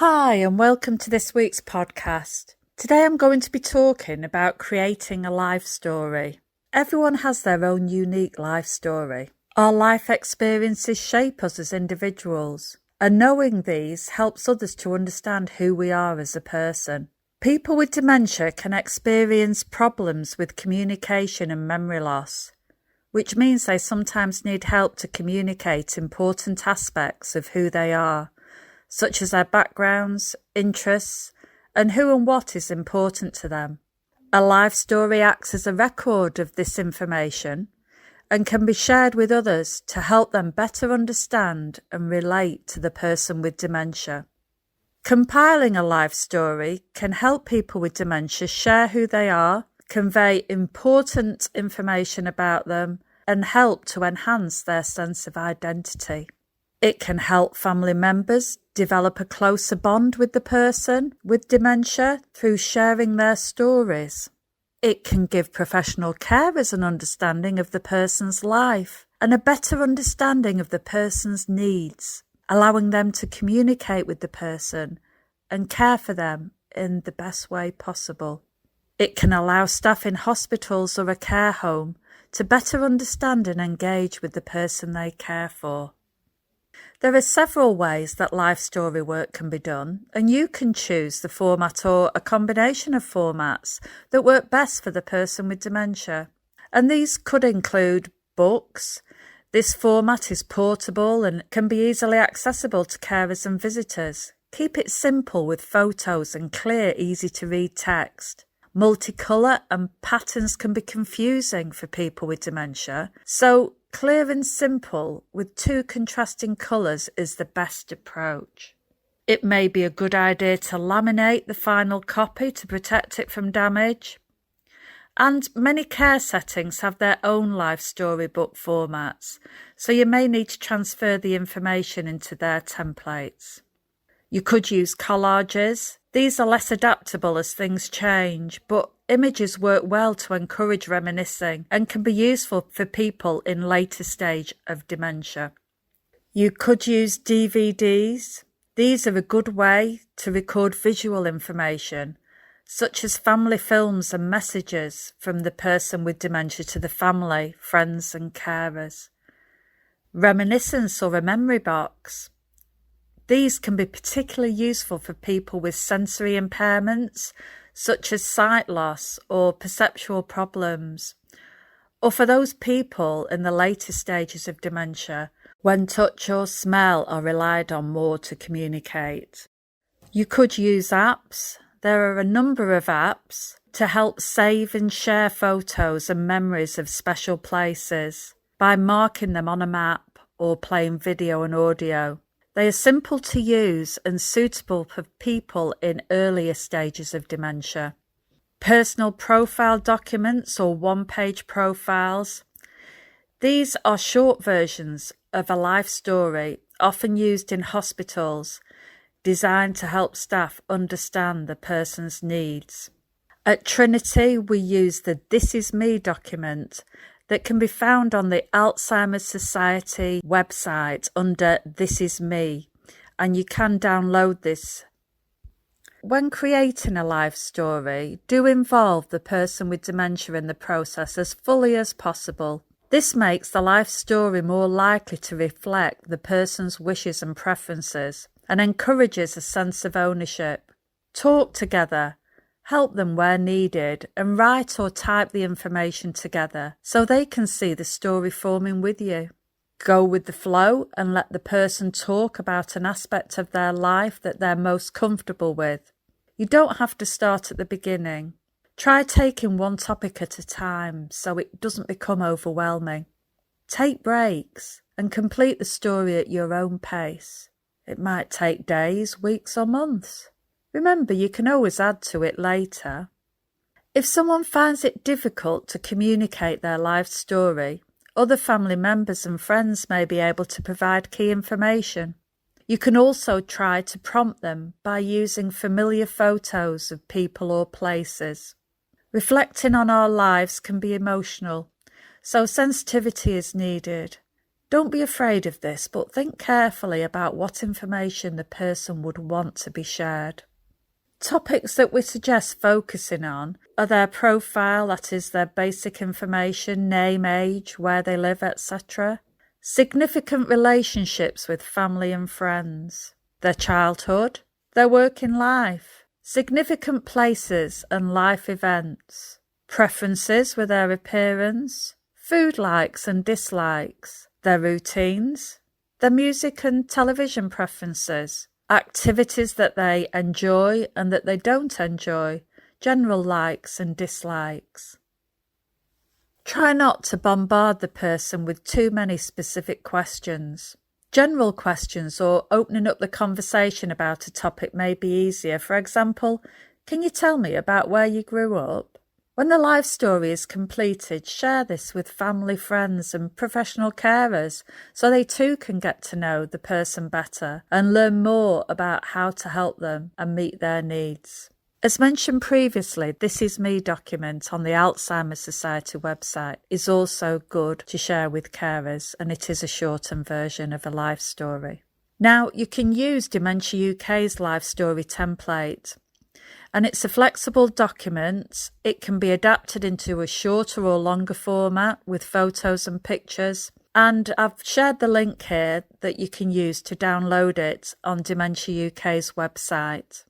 Hi, and welcome to this week's podcast. Today I'm going to be talking about creating a life story. Everyone has their own unique life story. Our life experiences shape us as individuals, and knowing these helps others to understand who we are as a person. People with dementia can experience problems with communication and memory loss, which means they sometimes need help to communicate important aspects of who they are, such as their backgrounds, interests, and who and what is important to them. A life story acts as a record of this information and can be shared with others to help them better understand and relate to the person with dementia. Compiling a life story can help people with dementia share who they are, convey important information about them, and help to enhance their sense of identity. It can help family members develop a closer bond with the person with dementia through sharing their stories. It can give professional carers an understanding of the person's life and a better understanding of the person's needs, allowing them to communicate with the person and care for them in the best way possible. It can allow staff in hospitals or a care home to better understand and engage with the person they care for. There are several ways that life story work can be done, and you can choose the format or a combination of formats that work best for the person with dementia. And these could include books. This format is portable and can be easily accessible to carers and visitors. Keep it simple with photos and clear, easy-to-read text. Multicolour and patterns can be confusing for people with dementia, so clear and simple with two contrasting colours is the best approach. It may be a good idea to laminate the final copy to protect it from damage. And many care settings have their own life story book formats, so you may need to transfer the information into their templates. You could use collages. These are less adaptable as things change, but images work well to encourage reminiscing and can be useful for people in later stage of dementia. You could use DVDs. These are a good way to record visual information, such as family films and messages from the person with dementia to the family, friends and carers. Reminiscence or a memory box. These can be particularly useful for people with sensory impairments, such as sight loss or perceptual problems, or for those people in the later stages of dementia when touch or smell are relied on more to communicate. You could use apps. There are a number of apps to help save and share photos and memories of special places by marking them on a map or playing video and audio. They are simple to use and suitable for people in earlier stages of dementia. Personal profile documents or one-page profiles. These are short versions of a life story, often used in hospitals, designed to help staff understand the person's needs. At Trinity, we use the This Is Me document that can be found on the Alzheimer's Society website under This Is Me, and you can download this. When creating a life story, do involve the person with dementia in the process as fully as possible. This makes the life story more likely to reflect the person's wishes and preferences and encourages a sense of ownership. Talk together. Help them where needed and write or type the information together so they can see the story forming with you. Go with the flow and let the person talk about an aspect of their life that they're most comfortable with. You don't have to start at the beginning. Try taking one topic at a time so it doesn't become overwhelming. Take breaks and complete the story at your own pace. It might take days, weeks or months. Remember, you can always add to it later. If someone finds it difficult to communicate their life story, other family members and friends may be able to provide key information. You can also try to prompt them by using familiar photos of people or places. Reflecting on our lives can be emotional, so sensitivity is needed. Don't be afraid of this, but think carefully about what information the person would want to be shared. Topics that we suggest focusing on are their profile, that is their basic information, name, age, where they live, etc. Significant relationships with family and friends, their childhood, their working life, significant places and life events, preferences with their appearance, food likes and dislikes, their routines, their music and television preferences, activities that they enjoy and that they don't enjoy, general likes and dislikes. Try not to bombard the person with too many specific questions. General questions or opening up the conversation about a topic may be easier. For example, can you tell me about where you grew up? When the life story is completed, share this with family, friends and professional carers so they too can get to know the person better and learn more about how to help them and meet their needs. As mentioned previously, This Is Me document on the Alzheimer's Society website is also good to share with carers, and it is a shortened version of a life story. Now, you can use Dementia UK's life story template, and it's a flexible document. It can be adapted into a shorter or longer format with photos and pictures. And I've shared the link here that you can use to download it on Dementia UK's website.